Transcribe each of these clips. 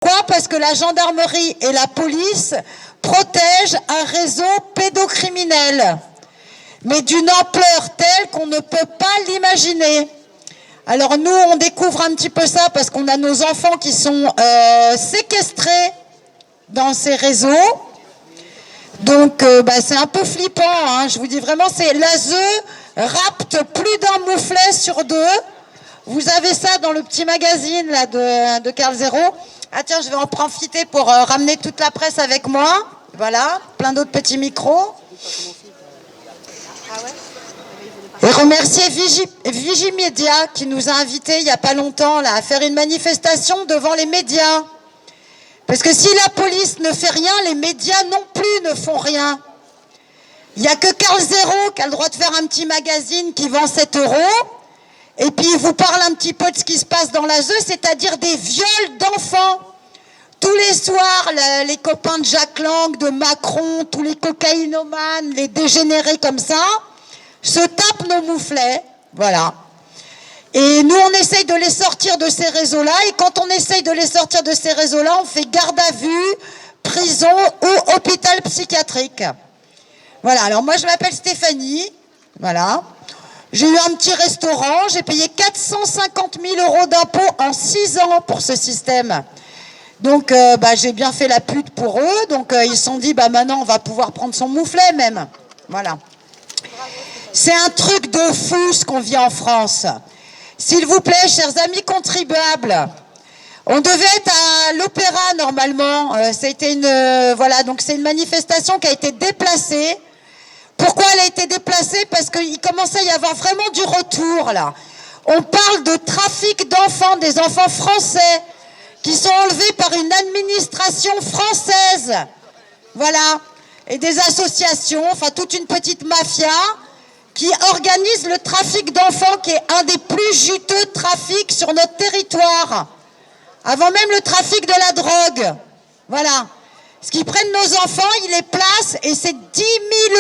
Pourquoi? Parce que la gendarmerie et la police protègent un réseau pédocriminel, mais d'une ampleur telle qu'on ne peut pas l'imaginer. Alors nous, on découvre un petit peu ça parce qu'on a nos enfants qui sont séquestrés dans ces réseaux. Donc c'est un peu flippant, hein. Je vous dis vraiment, c'est l'ASE rapte plus d'un mouflet sur 2. Vous avez ça dans le petit magazine là, de Carl Zero. Ah tiens, je vais en profiter pour ramener toute la presse avec moi. Voilà, plein d'autres petits micros. Et remercier Vigimedia qui nous a invités il n'y a pas longtemps là, à faire une manifestation devant les médias. Parce que si la police ne fait rien, les médias non plus ne font rien. Il n'y a que Carl Zero qui a le droit de faire un petit magazine qui vend 7 €. Et puis il vous parle un petit peu de ce qui se passe dans l'ASE, c'est-à-dire des viols d'enfants. Tous les soirs, les copains de Jack Lang, de Macron, tous les cocaïnomanes, les dégénérés comme ça, se tapent nos mouflets. Voilà. Et nous, on essaye de les sortir de ces réseaux-là. Et quand on essaye de les sortir de ces réseaux-là, on fait garde à vue, prison ou hôpital psychiatrique. Voilà. Alors moi, je m'appelle Stéphanie. Voilà. J'ai eu un petit restaurant. J'ai payé 450 000 € d'impôts en 6 ans pour ce système. Donc, j'ai bien fait la pute pour eux. Donc, ils se sont dit, maintenant, on va pouvoir prendre son mouflet même. Voilà. C'est un truc de fou ce qu'on vit en France. S'il vous plaît, chers amis contribuables, on devait être à l'Opéra normalement. C'était donc c'est une manifestation qui a été déplacée. Pourquoi elle a été déplacée? Parce qu'il commençait à y avoir vraiment du retour là. On parle de trafic d'enfants, des enfants français qui sont enlevés par une administration française. Voilà. Et des associations, enfin toute une petite mafia qui organise le trafic d'enfants, qui est un des plus juteux trafics sur notre territoire. Avant même le trafic de la drogue. Voilà. Ce qu'ils prennent nos enfants, ils les placent et c'est 10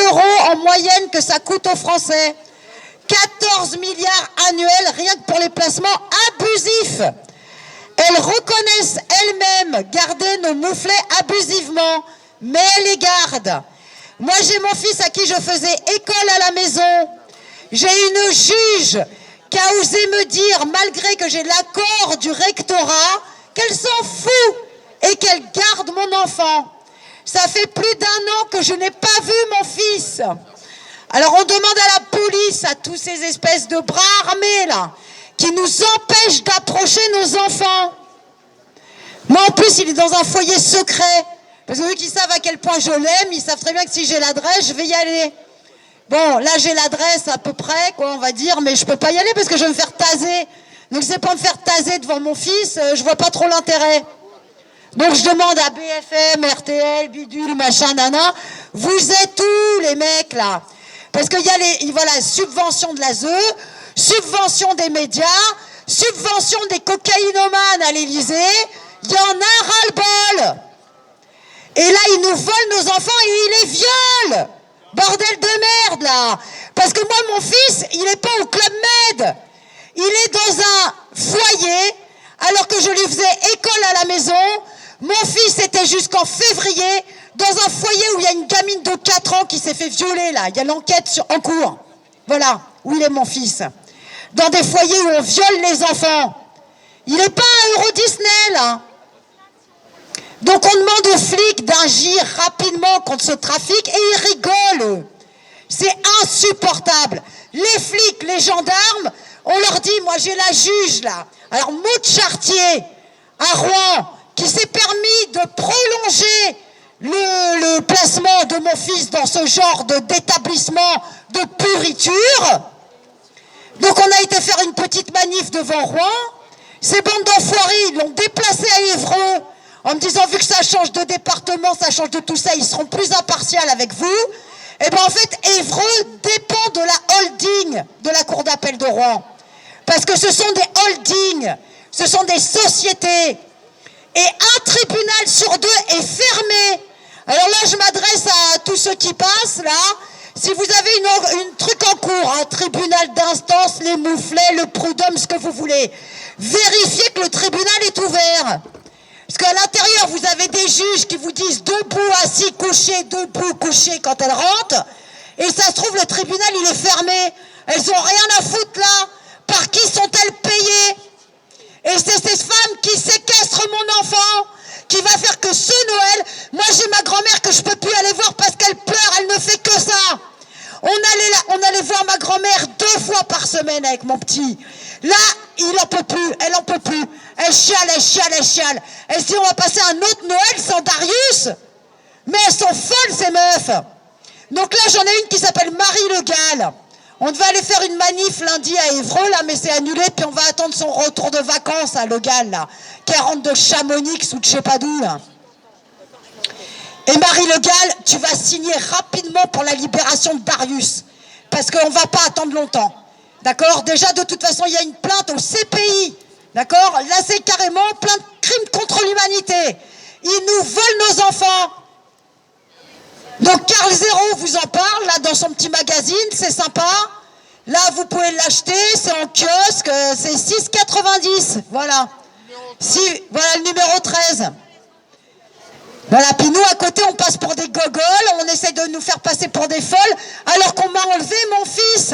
000 € en moyenne que ça coûte aux Français. 14 milliards annuels rien que pour les placements abusifs. Elles reconnaissent elles-mêmes garder nos mouflets abusivement, mais elles les gardent. Moi, j'ai mon fils à qui je faisais école à la maison. J'ai une juge qui a osé me dire, malgré que j'ai l'accord du rectorat, qu'elle s'en fout et qu'elle garde mon enfant. Ça fait plus d'1 an que je n'ai pas vu mon fils. Alors, on demande à la police, à tous ces espèces de bras armés, là, qui nous empêchent d'approcher nos enfants. Moi, en plus, il est dans un foyer secret. Parce que eux qui savent à quel point je l'aime, ils savent très bien que si j'ai l'adresse, je vais y aller. Bon, là j'ai l'adresse à peu près, quoi, on va dire, mais je peux pas y aller parce que je vais me faire taser. Donc c'est pas me faire taser devant mon fils, je vois pas trop l'intérêt. Donc je demande à BFM, RTL, bidule, machin, nana, vous êtes où les mecs là? Parce qu'il y a subvention de l'ASE, subvention des médias, subvention des cocaïnomanes à l'Élysée, il y en a un ras-le-bol. Et là, ils nous volent nos enfants et ils les violent. Bordel de merde, là. Parce que moi, mon fils, il n'est pas au Club Med. Il est dans un foyer, alors que je lui faisais école à la maison. Mon fils était jusqu'en février dans un foyer où il y a une gamine de 4 ans qui s'est fait violer, là. Il y a l'enquête en cours. Voilà, où il est mon fils. Dans des foyers où on viole les enfants. Il n'est pas un Euro Disney, là. Donc on demande aux flics d'agir rapidement contre ce trafic et ils rigolent. C'est insupportable. Les flics, les gendarmes, on leur dit, moi j'ai la juge là. Alors Maud Chartier, à Rouen, qui s'est permis de prolonger le placement de mon fils dans ce genre d'établissement de pourriture. Donc on a été faire une petite manif devant Rouen. Ces bandes d'enfoirés, ils l'ont déplacé à Évreux. En me disant, vu que ça change de département, ça change de tout ça, ils seront plus impartials avec vous. Et bien en fait, Évreux dépend de la holding de la Cour d'appel de Rouen. Parce que ce sont des holdings, ce sont des sociétés. Et un tribunal sur 2 est fermé. Alors là, je m'adresse à tous ceux qui passent, là. Si vous avez une truc en cours, un tribunal d'instance, les mouflets, le prud'homme, ce que vous voulez, vérifiez que le tribunal est ouvert. Parce qu'à l'intérieur, vous avez des juges qui vous disent debout, assis, couché, debout, couché quand elles rentrent. Et ça se trouve, le tribunal, il est fermé. Elles ont rien à foutre là. Par qui sont-elles payées? Et c'est ces femmes qui séquestrent mon enfant, qui va faire que ce Noël, moi j'ai ma grand-mère que je peux plus aller voir parce qu'elle pleure, elle ne fait que ça. On allait voir ma grand-mère 2 fois par semaine avec mon petit. Là, il en peut plus, elle en peut plus. Elle chiale, elle chiale, elle chiale. Elle se dit on va passer un autre Noël sans Darius. Mais elles sont folles ces meufs. Donc là j'en ai une qui s'appelle Marie Le Gall. On devait aller faire une manif lundi à Évreux, là, mais c'est annulé, puis on va attendre son retour de vacances à Le Gall, là, qui rentre de Chamonix ou de je sais pas d'où, là. Et Marie Le Gall, tu vas signer rapidement pour la libération de Darius, parce qu'on va pas attendre longtemps, d'accord? Déjà, de toute façon, il y a une plainte au CPI, d'accord? Là, c'est carrément plein de crimes contre l'humanité. Ils nous volent nos enfants. Donc Carl Zero vous en parle, là, dans son petit magazine, c'est sympa. Là, vous pouvez l'acheter, c'est en kiosque, c'est 6,90, voilà. Voilà le numéro 13. Voilà, puis nous, à côté, on passe pour des gogoles, on essaie de nous faire passer pour des folles, alors qu'on m'a enlevé mon fils.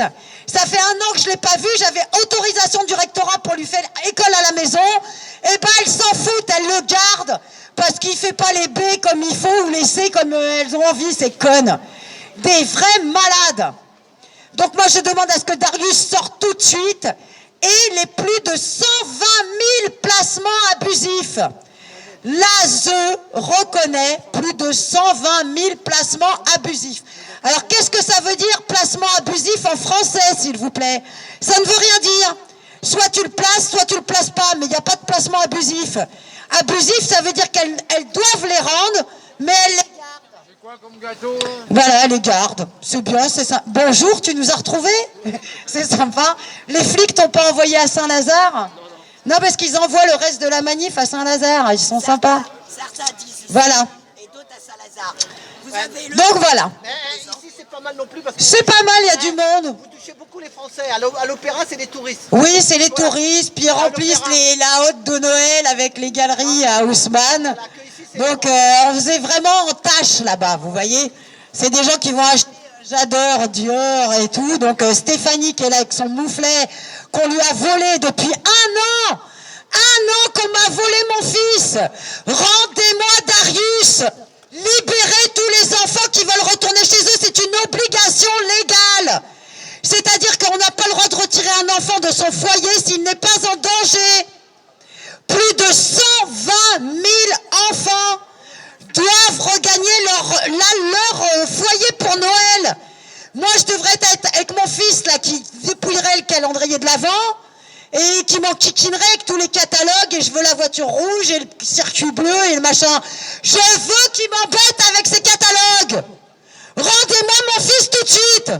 Ça fait 1 an que je ne l'ai pas vu, j'avais autorisation du rectorat pour lui faire école à la maison. Eh ben, elle s'en fout, elle le garde, parce qu'il ne fait pas les B comme il faut, ou les C comme elles ont envie, ces connes. Des vrais malades. Donc moi, je demande à ce que Darius sorte tout de suite, et les plus de 120 000 placements abusifs. L'ASE reconnaît plus de 120 000 placements abusifs. Alors, qu'est-ce que ça veut dire, placement abusif en français, s'il vous plaît? Ça ne veut rien dire. Soit tu le places, soit tu le places pas, mais il n'y a pas de placement abusif. Abusif, ça veut dire qu'elles doivent les rendre, mais elles les gardent. C'est quoi comme gâteau? Voilà, elles les gardent. C'est bien, c'est ça. Bonjour, tu nous as retrouvés? C'est sympa. Les flics t'ont pas envoyé à Saint-Lazare? Non, parce qu'ils envoient le reste de la manif à Saint-Lazare. Ils sont sympas. Certains disent Voilà. et d'autres à Saint-Lazare. Vous avez le... Donc voilà. Ici, c'est pas mal non plus parce que C'est pas mal, il y a du monde. vous touchez beaucoup les Français. À l'opéra, c'est des touristes. Oui, c'est les touristes, puis ils remplissent la haute de Noël avec les galeries à Haussmann. Donc on faisait vraiment en tâche là-bas, vous voyez. C'est des gens qui vont acheter J'adore Dior et tout. Donc Stéphanie qui est là avec son mouflet qu'on lui a volé depuis 1 an. 1 an qu'on m'a volé mon fils. Rendez-moi Darius. Libérez tous les enfants qui veulent retourner chez eux. C'est une obligation légale. C'est-à-dire qu'on n'a pas le droit de retirer un enfant de son foyer s'il n'est pas en danger. Plus de 120 000 enfants doivent regagner leur foyer pour Noël. Moi, je devrais être avec mon fils là qui dépouillerait le calendrier de l'Avent et qui m'enquiquinerait avec tous les catalogues et je veux la voiture rouge et le circuit bleu et le machin. Je veux qu'il m'embête avec ces catalogues. Rendez-moi mon fils tout de suite.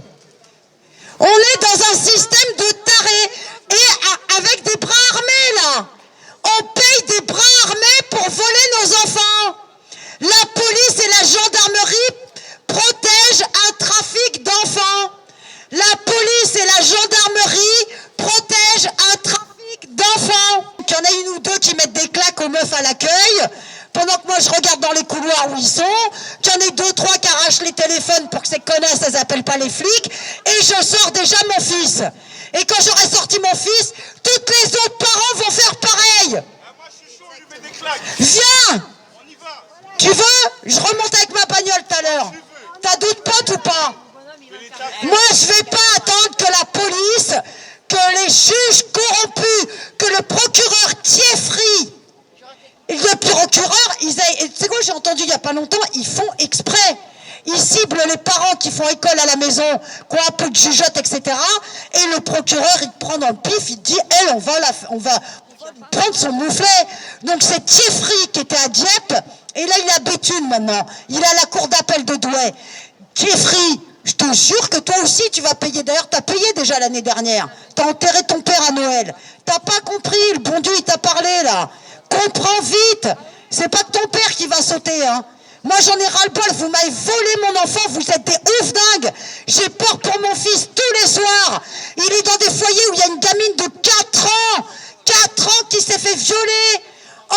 On est dans un système de tarés et avec des bras armés là. On paye des bras armés pour voler nos enfants. La police et la gendarmerie protègent un trafic d'enfants. La police et la gendarmerie protègent un trafic d'enfants. Il y en a 1 ou 2 qui mettent des claques aux meufs à l'accueil, pendant que moi je regarde dans les couloirs où ils sont. Il y en a 2, 3 qui arrachent les téléphones pour que ces connasses, elles appellent pas les flics. Et je sors déjà mon fils. Et quand j'aurai sorti mon fils, toutes les autres parents vont faire pareil. Moi je suis chaud, je lui mets des claques. Viens! On y va. Tu veux? Je remonte avec ma bagnole tout à l'heure. T'as d'autres potes ou pas? Moi, je vais pas attendre que la police, que les juges corrompus, que le procureur Thieffry, le procureur, tu sais quoi, j'ai entendu il y a pas longtemps, ils font exprès. Ils ciblent les parents qui font école à la maison, qui ont un peu de jugeote, etc. Et le procureur, il te prend dans le pif, il te dit, elle, on va prendre son mouflet. Donc c'est Thieffry qui était à Dieppe, et là il est à Béthune maintenant. Il est à la cour d'appel de Douai. Thieffry, je te jure que toi aussi tu vas payer. D'ailleurs, t'as payé déjà l'année dernière. T'as enterré ton père à Noël. T'as pas compris, le bon Dieu il t'a parlé là. Comprends vite. C'est pas que ton père qui va sauter, hein. Moi j'en ai ras-le-bol, vous m'avez volé mon enfant, vous êtes des ouf dingues. J'ai peur pour mon fils tous les soirs. Il est dans des foyers où il y a une gamine de 4 ans. 4 ans qui s'est fait violer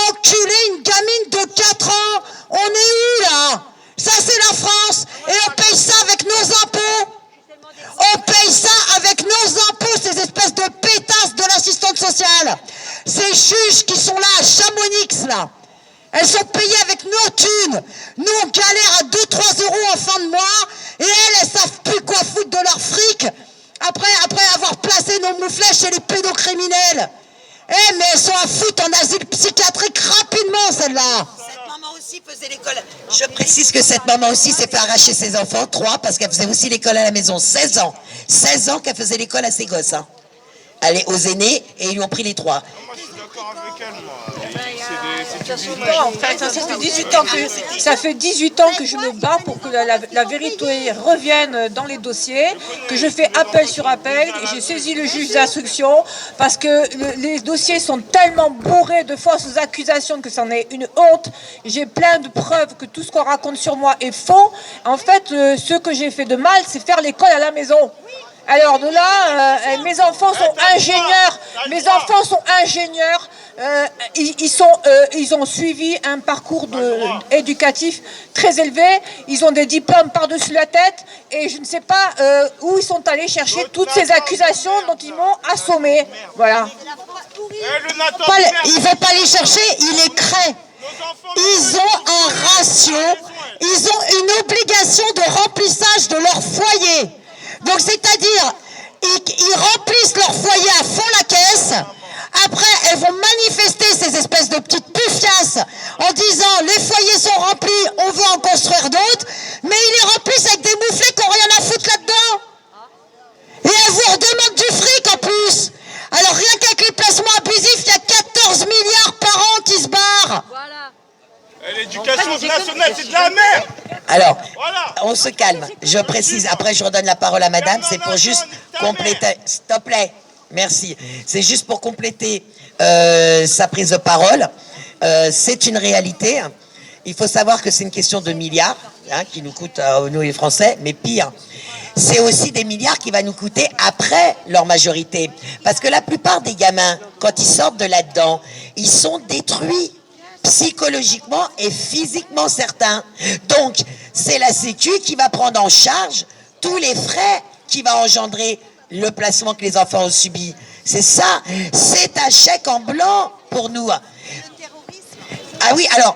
enculer une gamine de 4 ans. On est où là? Ça c'est la France et on paye ça avec nos impôts. On paye ça avec nos impôts, ces espèces de pétasses de l'assistante sociale. Ces juges qui sont là à Chamonix là. Elles sont payées avec nos thunes. Nous on galère à 2-3 euros en fin de mois et elles savent plus quoi foutre de leur fric après avoir placé nos mouflets chez les pédocriminels. Eh mais elles sont à foutre en asile psychiatrique rapidement celles-là. Cette maman aussi faisait l'école. Je précise que cette maman aussi s'est fait arracher ses enfants, 3, parce qu'elle faisait aussi l'école à la maison, 16 ans. 16 ans qu'elle faisait l'école à ses gosses. Hein. Elle est aux aînés et ils lui ont pris les 3. Moi, je suis d'accord avec elle, moi. C'est du business. Non, en fait, ça fait 18 ans que je me bats pour que la vérité revienne dans les dossiers, que je fais appel sur appel, et j'ai saisi le juge d'instruction parce que les dossiers sont tellement bourrés de fausses accusations que c'en est une honte. J'ai plein de preuves que tout ce qu'on raconte sur moi est faux. En fait, ce que j'ai fait de mal, c'est faire l'école à la maison. Alors de là, mes enfants sont ingénieurs. Mes enfants sont ingénieurs. Ils ont suivi un parcours éducatif très élevé. Ils ont des diplômes par-dessus la tête. Et je ne sais pas où ils sont allés chercher toutes ces accusations dont ils m'ont assommé. Voilà. Il ne veut pas les chercher, il les crée. Ils ont un ratio, ils ont une obligation de remplissage de leur foyer. Donc c'est-à-dire, ils remplissent leur foyer à fond la caisse. Après, elles vont manifester ces espèces de petites pufiasses en disant les foyers sont remplis, on veut en construire d'autres, mais ils les remplissent avec des mouflets qui n'ont rien à foutre là-dedans. Et elles vous redemandent du fric en plus. Alors rien qu'avec les placements abusifs, il y a 14 milliards par an qui se barrent. L'éducation nationale, c'est de la merde. Alors, on se calme. Je précise, après je redonne la parole à madame, c'est pour juste compléter. S'il te plaît, merci. C'est juste pour compléter sa prise de parole. C'est une réalité. Il faut savoir que c'est une question de milliards qui nous coûtent, nous les Français, mais pire. C'est aussi des milliards qui va nous coûter après leur majorité. Parce que la plupart des gamins, quand ils sortent de là-dedans, ils sont détruits. Psychologiquement et physiquement certains. Donc, c'est la Sécu qui va prendre en charge tous les frais qui va engendrer le placement que les enfants ont subi. C'est ça, c'est un chèque en blanc pour nous. Ah oui, alors,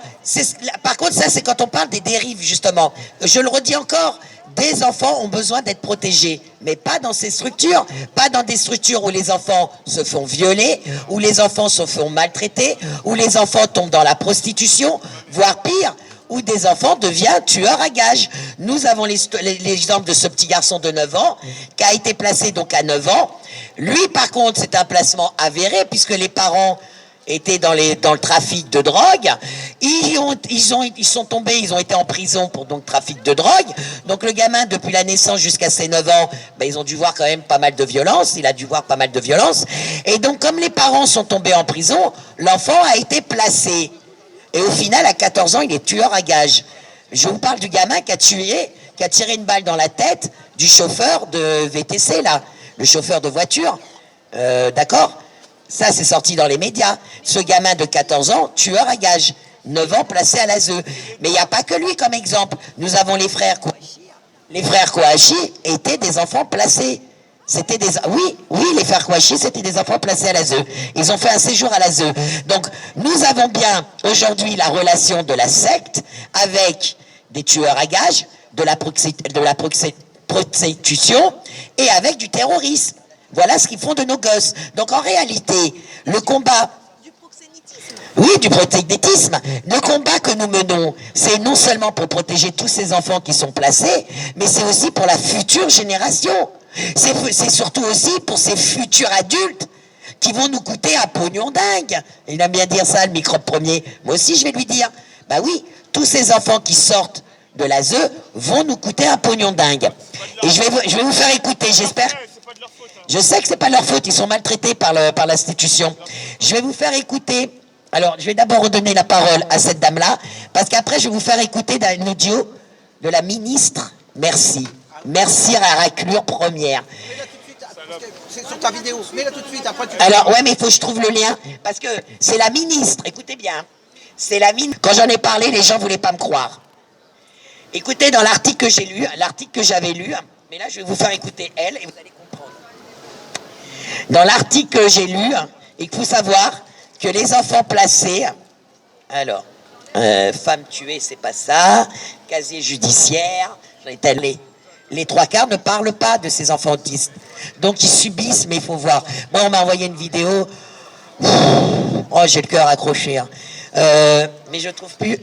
par contre, ça c'est quand on parle des dérives, justement. Je le redis encore, des enfants ont besoin d'être protégés, mais pas dans ces structures, pas dans des structures où les enfants se font violer, où les enfants se font maltraiter, où les enfants tombent dans la prostitution, voire pire, où des enfants deviennent tueurs à gages. Nous avons l'exemple de ce petit garçon de 9 ans, qui a été placé donc à 9 ans. Lui, par contre, c'est un placement avéré, puisque les parents étaient dans le trafic de drogue. Ils sont tombés, ils ont été en prison pour donc trafic de drogue. Donc le gamin, depuis la naissance jusqu'à ses 9 ans, ils ont dû voir quand même pas mal de violence. Il a dû voir pas mal de violence. Et donc comme les parents sont tombés en prison, l'enfant a été placé. Et au final, à 14 ans, il est tueur à gages. Je vous parle du gamin qui a tiré une balle dans la tête du chauffeur de VTC, là, le chauffeur de voiture. D'accord ? Ça, c'est sorti dans les médias. Ce gamin de 14 ans, tueur à gages, 9 ans, placé à l'ASE. Mais il n'y a pas que lui comme exemple. Nous avons les frères Kouachi. Les frères Kouachi étaient des enfants placés. Oui, les frères Kouachi, c'était des enfants placés à l'ASE. Ils ont fait un séjour à l'ASE. Donc, nous avons bien aujourd'hui la relation de la secte avec des tueurs à gages, de la prostitution et avec du terrorisme. Voilà ce qu'ils font de nos gosses. Donc en réalité, le combat... Du proxénétisme. Le combat que nous menons, c'est non seulement pour protéger tous ces enfants qui sont placés, mais c'est aussi pour la future génération. C'est surtout aussi pour ces futurs adultes qui vont nous coûter un pognon dingue. Il aime bien dire ça, le microbe premier. Moi aussi, je vais lui dire. Bah oui, tous ces enfants qui sortent de l'ASE vont nous coûter un pognon dingue. Et je vais vous faire écouter, j'espère... Je sais que c'est pas leur faute, ils sont maltraités par l'institution. Je vais vous faire écouter. Alors, je vais d'abord redonner la parole à cette dame-là, parce qu'après, je vais vous faire écouter un audio de la ministre. Merci à Raclure première. c'est sur ta vidéo. Mets-la tout de suite, après tu... Alors, ouais, mais il faut que je trouve le lien, parce que c'est la ministre, écoutez bien, c'est la ministre. Quand j'en ai parlé, les gens ne voulaient pas me croire. Écoutez, dans l'article que j'ai lu, l'article que j'avais lu, mais là, je vais vous faire écouter elle, et vous allez comprendre. Dans l'article que j'ai lu, il faut savoir que les enfants placés, alors, femmes tuées, c'est pas ça, casier judiciaire, les trois quarts ne parlent pas de ces enfants autistes. Donc ils subissent, mais il faut voir. Moi, on m'a envoyé une vidéo, oh, j'ai le cœur accroché, hein. Mais je trouve plus...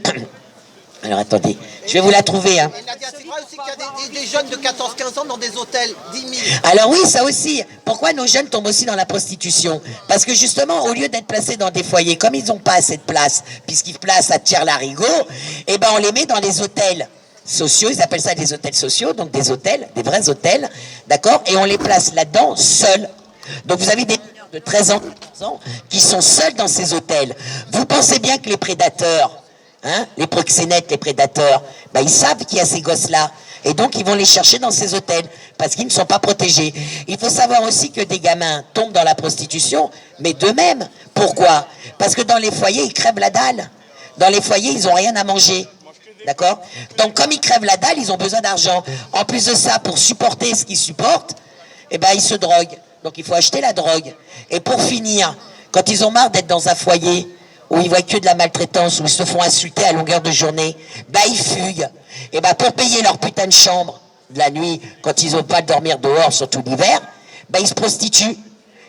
Alors attendez, je vais vous la trouver. Hein. Et Nadia, c'est vrai aussi qu'il y a des jeunes de 14-15 ans dans des hôtels, 10 000. Alors oui, ça aussi. Pourquoi nos jeunes tombent aussi dans la prostitution? Parce que justement, au lieu d'être placés dans des foyers, comme ils n'ont pas assez de place, puisqu'ils placent à Tire-Larigot, eh ben on les met dans les hôtels sociaux, ils appellent ça des hôtels sociaux, donc des hôtels, des vrais hôtels, d'accord? Et on les place là-dedans seuls. Donc vous avez des mineurs de 13 ans, 14 ans qui sont seuls dans ces hôtels. Vous pensez bien que les prédateurs, hein, les proxénètes, les prédateurs, ben, ils savent qu'il y a ces gosses-là. Et donc, ils vont les chercher dans ces hôtels parce qu'ils ne sont pas protégés. Il faut savoir aussi que des gamins tombent dans la prostitution, mais d'eux-mêmes. Pourquoi? Parce que dans les foyers, ils crèvent la dalle. Dans les foyers, ils n'ont rien à manger. D'accord? Donc, comme ils crèvent la dalle, ils ont besoin d'argent. En plus de ça, pour supporter ce qu'ils supportent, eh ben, ils se droguent. Donc, il faut acheter la drogue. Et pour finir, quand ils ont marre d'être dans un foyer où ils voient que de la maltraitance, où ils se font insulter à longueur de journée, bah ils fuguent. Et bah pour payer leur putain de chambre de la nuit, quand ils n'ont pas à dormir dehors, surtout l'hiver, bah ils se prostituent.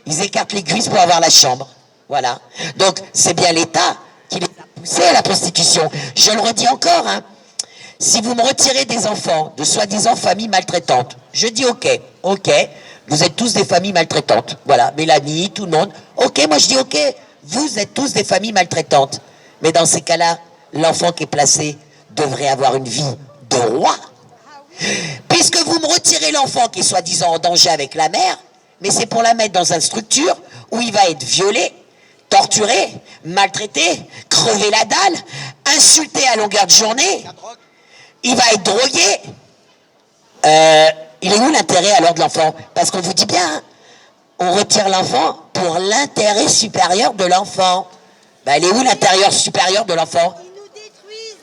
Ils écartent les cuisses pour avoir la chambre. Voilà. Donc c'est bien l'État qui les a poussés à la prostitution. Je le redis encore, hein. Si vous me retirez des enfants de soi-disant familles maltraitantes, je dis ok, vous êtes tous des familles maltraitantes. Voilà, Mélanie, tout le monde. Ok, moi je dis ok. Vous êtes tous des familles maltraitantes. Mais dans ces cas-là, l'enfant qui est placé devrait avoir une vie de roi. Puisque vous me retirez l'enfant qui est soi-disant en danger avec la mère, mais c'est pour la mettre dans une structure où il va être violé, torturé, maltraité, crever la dalle, insulté à longueur de journée. Il va être drogué. Il est où l'intérêt alors de l'enfant? Parce qu'on vous dit bien, hein, on retire l'enfant pour l'intérêt supérieur de l'enfant. Ben, elle est où l'intérieur supérieur de l'enfant? Ils nous détruisent,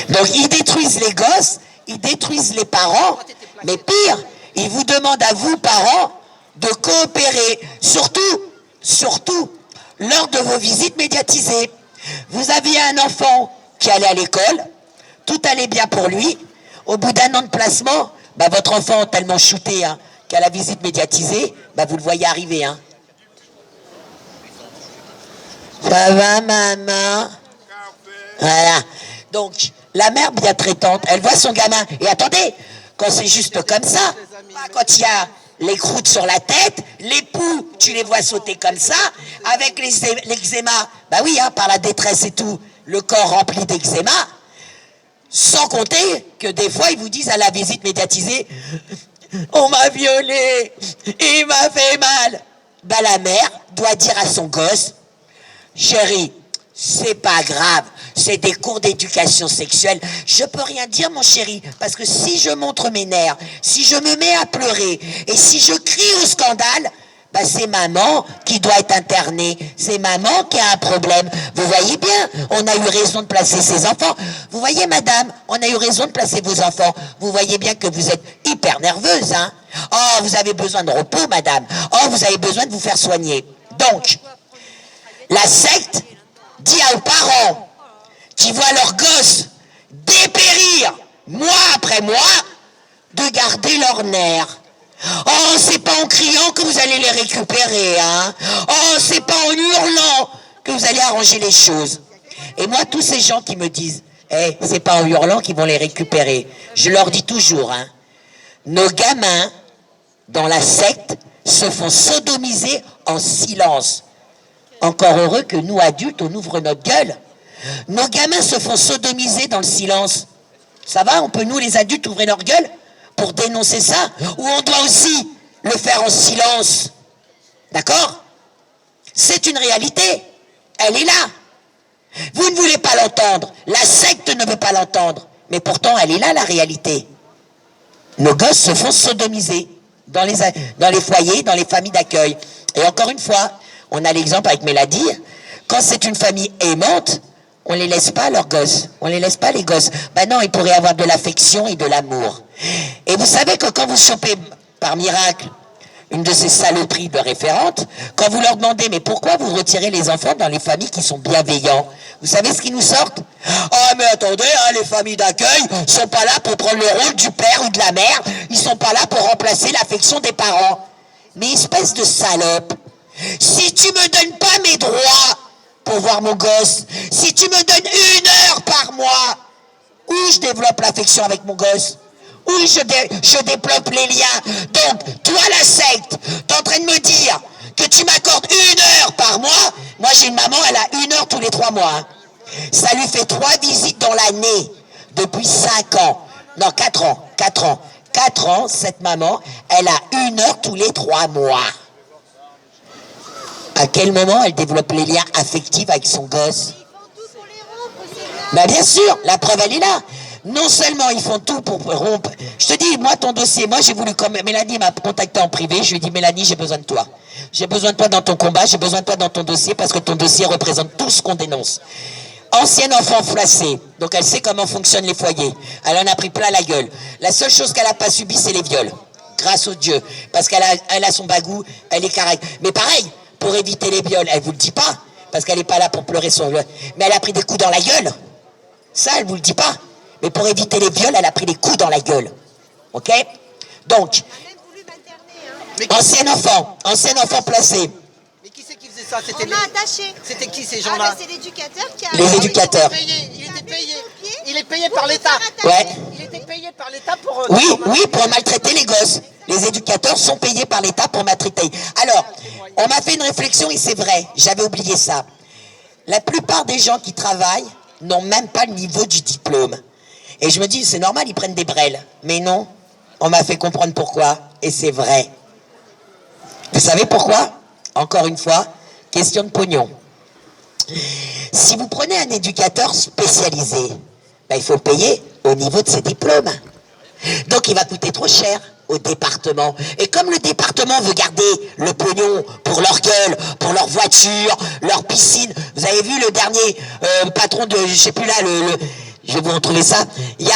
Nadia. Donc ils détruisent les gosses, ils détruisent les parents, mais pire, ils vous demandent à vous, parents, de coopérer, surtout, lors de vos visites médiatisées. Vous aviez un enfant qui allait à l'école, tout allait bien pour lui, au bout d'un an de placement, ben, votre enfant tellement shooté, hein, qu'à la visite médiatisée, bah vous le voyez arriver, hein. Ça va, maman? Voilà. Donc, la mère bien traitante, elle voit son gamin. Et attendez, quand c'est juste comme ça, quand il y a les croûtes sur la tête, les poux, tu les vois sauter comme ça, avec l'eczéma, bah oui, hein, par la détresse et tout, le corps rempli d'eczéma, sans compter que des fois, ils vous disent à la visite médiatisée, on m'a violé, il m'a fait mal. Ben la mère doit dire à son gosse, chérie, c'est pas grave, c'est des cours d'éducation sexuelle. Je peux rien dire, mon chéri, parce que si je montre mes nerfs, si je me mets à pleurer et si je crie au scandale, ben c'est maman qui doit être internée, c'est maman qui a un problème. Vous voyez bien, on a eu raison de placer ses enfants. Vous voyez, madame, on a eu raison de placer vos enfants. Vous voyez bien que vous êtes hyper nerveuse, hein. Oh, vous avez besoin de repos, madame. Oh, vous avez besoin de vous faire soigner. Donc, la secte dit aux parents qui voient leurs gosses dépérir, mois après mois, de garder leurs nerfs. Oh, c'est pas en criant que vous allez les récupérer, hein. Oh, c'est pas en hurlant que vous allez arranger les choses. Et moi, tous ces gens qui me disent, c'est pas en hurlant qu'ils vont les récupérer, je leur dis toujours, hein, nos gamins, dans la secte, se font sodomiser en silence. Encore heureux que nous, adultes, on ouvre notre gueule. Nos gamins se font sodomiser dans le silence. Ça va, on peut, nous, les adultes, ouvrir leur gueule pour dénoncer ça, ou on doit aussi le faire en silence. D'accord? C'est une réalité. Elle est là. Vous ne voulez pas l'entendre. La secte ne veut pas l'entendre. Mais pourtant, elle est là, la réalité. Nos gosses se font sodomiser. dans les foyers, dans les familles d'accueil. Et encore une fois, on a l'exemple avec Mélanie, quand c'est une famille aimante, on les laisse pas leurs gosses, on les laisse pas les gosses. Ben non, ils pourraient avoir de l'affection et de l'amour. Et vous savez que quand vous chopez par miracle une de ces saloperies de référentes, quand vous leur demandez mais pourquoi vous retirez les enfants dans les familles qui sont bienveillants, vous savez ce qu'ils nous sortent? Ah mais attendez, hein, les familles d'accueil sont pas là pour prendre le rôle du père ou de la mère, ils sont pas là pour remplacer l'affection des parents. Mais espèce de salope, si tu me donnes pas mes droits pour voir mon gosse, si tu me donnes 1 heure par mois, où je développe l'affection avec mon gosse, où je développe les liens. Donc, toi la secte, t'es en train de me dire que tu m'accordes 1 heure par mois. Moi j'ai une maman, elle a 1 heure tous les 3 mois. Hein. Ça lui fait 3 visites dans l'année, depuis 5 ans. Non, 4 ans. 4 ans, cette maman, elle a 1 heure tous les 3 mois. À quel moment elle développe les liens affectifs avec son gosse? Ils font tout pour les rompre, c'est vrai. Ben bien sûr, la preuve elle est là. Non seulement ils font tout pour rompre. Je te dis, moi ton dossier, moi j'ai voulu, comme Mélanie m'a contacté en privé, je lui ai dit Mélanie, j'ai besoin de toi. J'ai besoin de toi dans ton combat, j'ai besoin de toi dans ton dossier parce que ton dossier représente tout ce qu'on dénonce. Ancienne enfant flassée, donc elle sait comment fonctionnent les foyers. Elle en a pris plein la gueule. La seule chose qu'elle n'a pas subi, c'est les viols. Grâce au Dieu. Parce qu'elle a son bagou, elle est correcte. Mais pareil, pour éviter les viols, elle vous le dit pas, parce qu'elle n'est pas là pour pleurer son viol. Mais elle a pris des coups dans la gueule. Ça, elle vous le dit pas. Mais pour éviter les viols, elle a pris des coups dans la gueule. Ok? Donc, On a même voulu m'interner. Hein. ancien enfant placé. Mais qui c'est qui faisait ça? On m'a attaché. C'était qui ces Ah gens-là? bah c'est l'éducateur qui a... Les éducateurs. Il était payé. Il est payé par l'État. Ouais. Il était payé par l'État pour... Oui, pour maltraiter les gosses. Les éducateurs sont payés par l'État pour maltraiter. Alors, on m'a fait une réflexion et c'est vrai, j'avais oublié ça. La plupart des gens qui travaillent n'ont même pas le niveau du diplôme. Et je me dis, c'est normal, ils prennent des brels. Mais non, on m'a fait comprendre pourquoi, et c'est vrai. Vous savez pourquoi? Encore une fois, question de pognon. Si vous prenez un éducateur spécialisé, ben, il faut payer au niveau de ses diplômes. Donc il va coûter trop cher au département. Et comme le département veut garder le pognon pour leur gueule, pour leur voiture, leur piscine, vous avez vu le dernier patron de, je sais plus là, je vais vous retrouver ça, il y a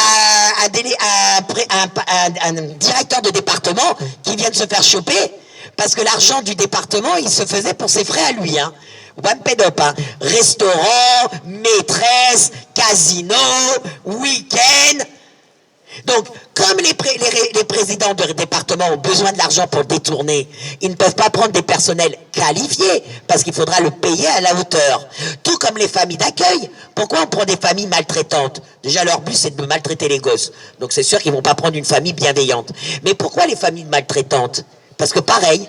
un directeur de département qui vient de se faire choper parce que l'argent du département, il se faisait pour ses frais à lui, hein. One pédop, hein. Restaurant, maîtresse, casino, week-end. Donc, comme les présidents de département ont besoin de l'argent pour le détourner, ils ne peuvent pas prendre des personnels qualifiés parce qu'il faudra le payer à la hauteur. Tout comme les familles d'accueil. Pourquoi on prend des familles maltraitantes? Déjà, leur but, c'est de maltraiter les gosses. Donc, c'est sûr qu'ils ne vont pas prendre une famille bienveillante. Mais pourquoi les familles maltraitantes? Parce que pareil,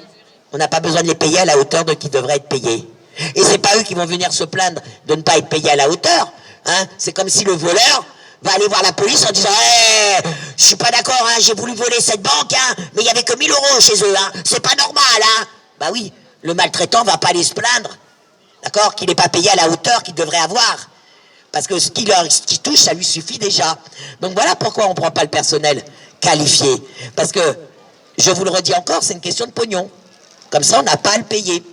on n'a pas besoin de les payer à la hauteur de qui devraient être payés. Et c'est pas eux qui vont venir se plaindre de ne pas être payés à la hauteur. Hein? C'est comme si le voleur va aller voir la police en disant hey, je suis pas d'accord, hein, j'ai voulu voler cette banque, hein, mais il y avait que 1000 € chez eux, hein, c'est pas normal, hein. Bah oui, le maltraitant va pas aller se plaindre, d'accord, qu'il n'est pas payé à la hauteur qu'il devrait avoir, parce que ce qu'il touche, ça lui suffit déjà. Donc voilà pourquoi on prend pas le personnel qualifié, parce que je vous le redis encore, c'est une question de pognon. Comme ça, on n'a pas à le payer.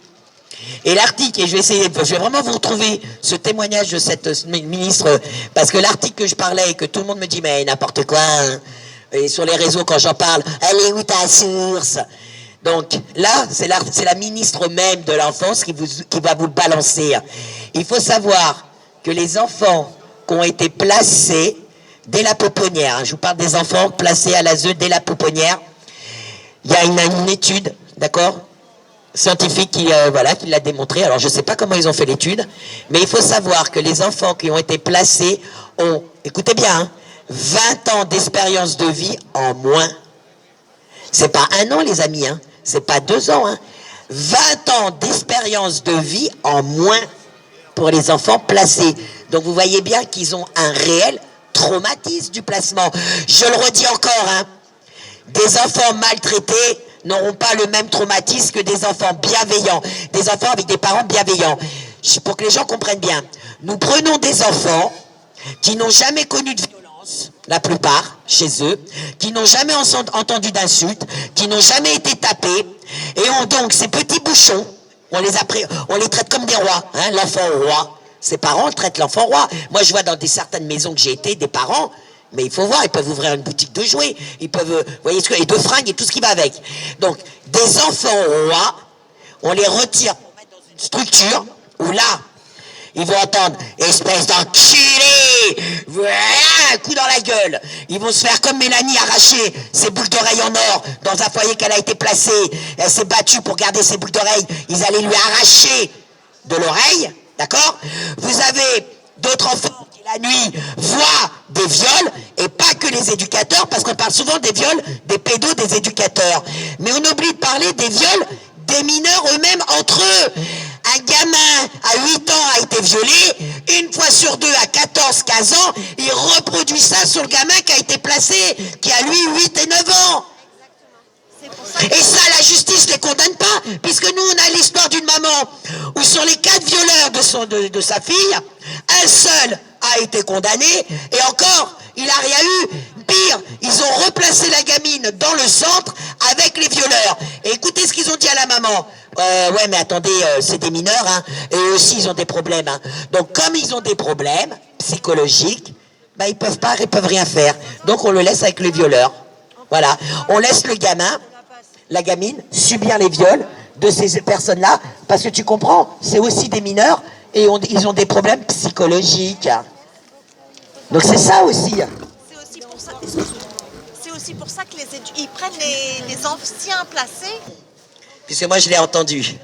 Et l'article, et je vais vraiment vous retrouver ce témoignage de cette ministre, parce que l'article que je parlais, et que tout le monde me dit, mais n'importe quoi, hein, et sur les réseaux quand j'en parle, elle est où ta source? Donc là, c'est la ministre même de l'enfance qui va vous le balancer. Il faut savoir que les enfants qui ont été placés dès la pouponnière, hein, je vous parle des enfants placés à l'ASE dès la pouponnière, il y a une étude, d'accord, scientifique qui l'a démontré. Alors je ne sais pas comment ils ont fait l'étude, mais il faut savoir que les enfants qui ont été placés ont, écoutez bien, hein, 20 ans d'expérience de vie en moins. C'est pas 1 an les amis, hein, c'est pas 2 ans, hein. 20 ans d'expérience de vie en moins pour les enfants placés. Donc vous voyez bien qu'ils ont un réel traumatisme du placement. Je le redis encore, hein, des enfants maltraités n'auront pas le même traumatisme que des enfants bienveillants, des enfants avec des parents bienveillants. Pour que les gens comprennent bien, nous prenons des enfants qui n'ont jamais connu de violence, enfance, la plupart, chez eux, qui n'ont jamais entendu d'insultes, qui n'ont jamais été tapés, et ont donc ces petits bouchons, on les traite comme des rois, hein, l'enfant roi. Ses parents traitent l'enfant roi. Moi, je vois dans certaines maisons que j'ai été, des parents, mais il faut voir, ils peuvent ouvrir une boutique de jouets, ils peuvent, vous voyez ce que, et de fringues et tout ce qui va avec. Donc, des enfants rois, on les retire pour mettre dans une structure où là, ils vont entendre « espèce d'enculé !» Voilà, un coup dans la gueule. Ils vont se faire comme Mélanie, arracher ses boucles d'oreilles en or dans un foyer qu'elle a été placée. Elle s'est battue pour garder ses boucles d'oreilles. Ils allaient lui arracher de l'oreille, d'accord? Vous avez d'autres enfants qui la nuit voient des viols, et pas que les éducateurs, parce qu'on parle souvent des viols, des pédos, des éducateurs. Mais on oublie de parler des viols des mineurs eux-mêmes entre eux. Un gamin à 8 ans a été violé, une fois sur deux à 14-15 ans, il reproduit ça sur le gamin qui a été placé, qui a lui 8 et 9 ans. Et ça, la justice ne les condamne pas, puisque nous, on a l'histoire d'une maman où sur les 4 violeurs de sa fille, un seul a été condamné, et encore, il n'a rien eu. Pire, ils ont replacé la gamine dans le centre avec les violeurs. Et écoutez ce qu'ils ont dit à la maman. Ouais, mais attendez, c'est des mineurs, hein, et eux aussi, ils ont des problèmes. Hein. Donc, comme ils ont des problèmes psychologiques, bah, ils peuvent rien faire. Donc, on le laisse avec les violeurs. Voilà. On laisse le gamin, la gamine, subir les viols de ces personnes-là, parce que tu comprends, c'est aussi des mineurs, et ils ont des problèmes psychologiques. Donc, c'est ça aussi. C'est aussi pour ça qu'ils prennent les anciens placés. Puisque moi, je l'ai entendu.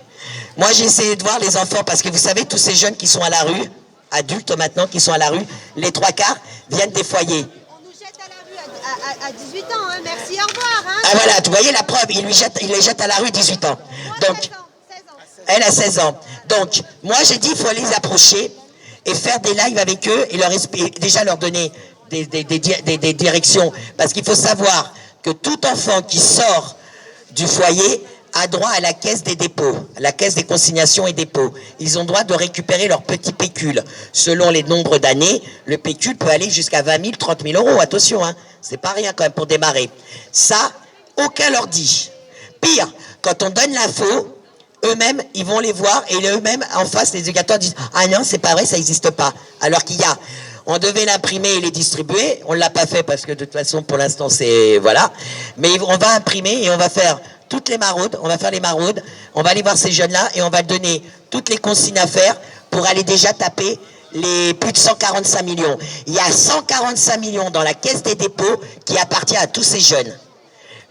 Moi, j'ai essayé de voir les enfants, parce que vous savez, tous ces jeunes qui sont à la rue, adultes maintenant, qui sont à la rue, les 3/4 viennent des foyers. On nous jette à la rue à 18 ans, hein. Merci, au revoir. Hein. Ah voilà, vous voyez la preuve, il les jette à la rue 18 ans. Donc, 16 ans. elle a 16 ans. Donc, moi, j'ai dit, il faut les approcher et faire des lives avec eux et déjà leur donner des directions. Parce qu'il faut savoir que tout enfant qui sort du foyer a droit à la caisse des dépôts, à la caisse des consignations et dépôts. Ils ont droit de récupérer leur petit pécule. Selon les nombres d'années, le pécule peut aller jusqu'à 20 000, 30 000 euros. Attention, hein, c'est pas rien quand même pour démarrer. Ça, aucun leur dit. Pire, quand on donne l'info, eux-mêmes, ils vont les voir et eux-mêmes, en face, les éducateurs disent « Ah non, c'est pas vrai, ça n'existe pas. » Alors qu'il y a... On devait l'imprimer et les distribuer. On ne l'a pas fait parce que de toute façon, pour l'instant, c'est... Voilà. Mais on va imprimer et on va faire toutes les maraudes. On va faire les maraudes. On va aller voir ces jeunes-là et on va donner toutes les consignes à faire pour aller déjà taper les plus de 145 millions. Il y a 145 millions dans la caisse des dépôts qui appartient à tous ces jeunes.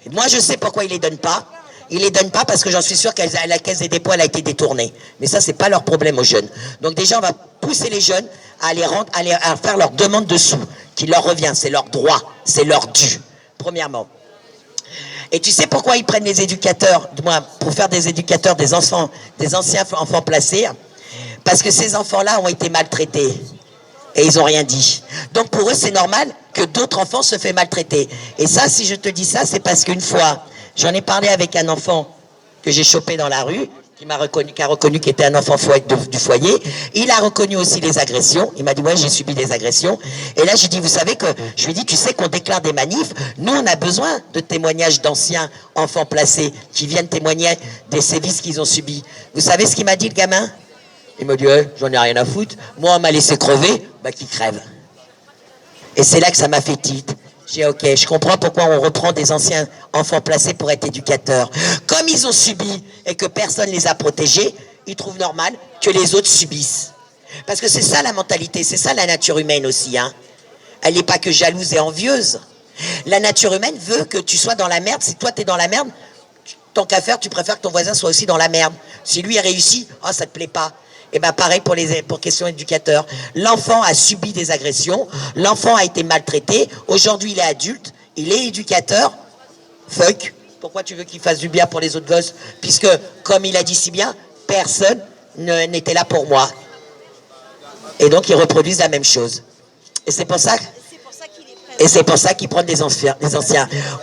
Et moi, je sais pourquoi ils ne les donnent pas. Ils ne les donnent pas parce que j'en suis sûr que la caisse des dépôts, elle a été détournée. Mais ça, c'est pas leur problème aux jeunes. Donc déjà, on va pousser les jeunes à faire leur demande de sous, qui leur revient. C'est leur droit, c'est leur dû, premièrement. Et tu sais pourquoi ils prennent les éducateurs, du moins pour faire des éducateurs, des anciens enfants placés? Parce que ces enfants-là ont été maltraités. Et ils n'ont rien dit. Donc pour eux, c'est normal que d'autres enfants se fassent maltraiter. Et ça, si je te dis ça, c'est parce qu'une fois, j'en ai parlé avec un enfant que j'ai chopé dans la rue, qui a reconnu qu'il était un enfant du foyer. Il a reconnu aussi les agressions. Il m'a dit, ouais, j'ai subi des agressions. Et là, j'ai dit, vous savez que, je lui ai dit, tu sais qu'on déclare des manifs. Nous, on a besoin de témoignages d'anciens enfants placés qui viennent témoigner des sévices qu'ils ont subis. Vous savez ce qu'il m'a dit, le gamin? Il m'a dit, ouais, j'en ai rien à foutre. Moi, on m'a laissé crever, bah, qu'il crève. Et c'est là que ça m'a fait titre. J'ai dit, ok, je comprends pourquoi on reprend des anciens enfants placés pour être éducateurs. Comme ils ont subi et que personne ne les a protégés, ils trouvent normal que les autres subissent. Parce que c'est ça la mentalité, c'est ça la nature humaine aussi. Hein. Elle n'est pas que jalouse et envieuse. La nature humaine veut que tu sois dans la merde. Si toi, tu es dans la merde, tant qu'à faire, tu préfères que ton voisin soit aussi dans la merde. Si lui a réussi, oh, ça ne te plaît pas. Et bien pareil pour question éducateur. L'enfant a subi des agressions, l'enfant a été maltraité, aujourd'hui il est adulte, il est éducateur, fuck, pourquoi tu veux qu'il fasse du bien pour les autres gosses? Puisque, comme il a dit si bien, personne n'était là pour moi. Et donc ils reproduisent la même chose. Et c'est pour ça qu'ils prennent des anciens.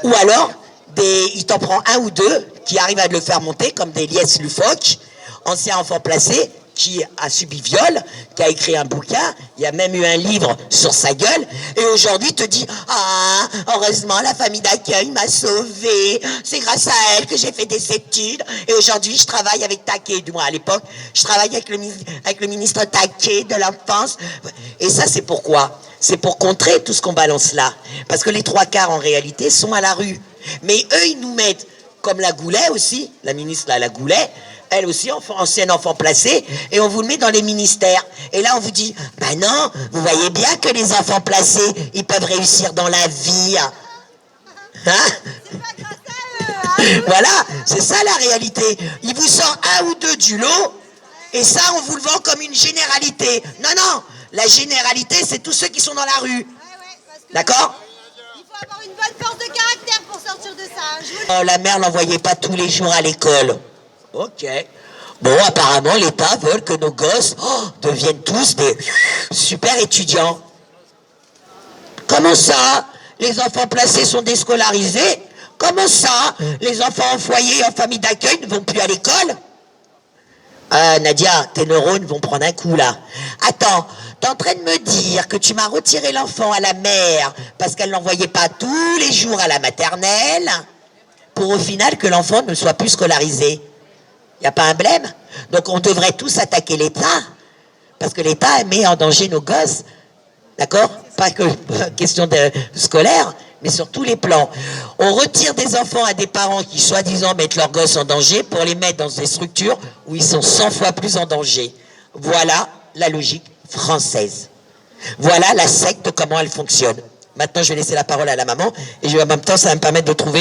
Ou alors, il t'en prend un ou deux qui arrivent à le faire monter, comme des liesses lufoques, anciens enfants placés, qui a subi viol, qui a écrit un bouquin, il y a même eu un livre sur sa gueule, et aujourd'hui te dit « Ah, heureusement la famille d'accueil m'a sauvée, c'est grâce à elle que j'ai fait des études, et aujourd'hui je travaille avec Taquet. » Moi à l'époque, je travaillais avec le ministre Taquet de l'enfance, et ça c'est pourquoi? C'est pour contrer tout ce qu'on balance là, parce que les 3/4 en réalité sont à la rue, mais eux ils nous mettent, comme la Goulet aussi, la ministre là, la Goulet, elle aussi, ancienne enfant placée, et on vous le met dans les ministères. Et là, on vous dit, ben non, vous voyez bien que les enfants placés, ils peuvent réussir dans la vie. Hein? Voilà, c'est ça la réalité. Il vous sort un ou deux du lot, et ça, on vous le vend comme une généralité. Non, non, la généralité, c'est tous ceux qui sont dans la rue. D'accord? Il faut avoir une bonne force de caractère pour sortir de ça. Oh, la mère l'envoyait pas tous les jours à l'école. Ok. Bon, apparemment, l'État veut que nos gosses deviennent tous des super étudiants. Comment ça? Les enfants placés sont déscolarisés? Comment ça? Les enfants en foyer, en famille d'accueil ne vont plus à l'école? Nadia, tes neurones vont prendre un coup là. Attends, t'es en train de me dire que tu m'as retiré l'enfant à la mère parce qu'elle l'envoyait pas tous les jours à la maternelle pour au final que l'enfant ne soit plus scolarisé? Il n'y a pas un blême? Donc on devrait tous attaquer l'État, parce que l'État met en danger nos gosses, d'accord? Pas que question de scolaire, mais sur tous les plans. On retire des enfants à des parents qui soi-disant mettent leurs gosses en danger pour les mettre dans des structures où ils sont 100 fois plus en danger. Voilà la logique française. Voilà la secte, comment elle fonctionne. Maintenant je vais laisser la parole à la maman, et en même temps ça va me permettre de trouver...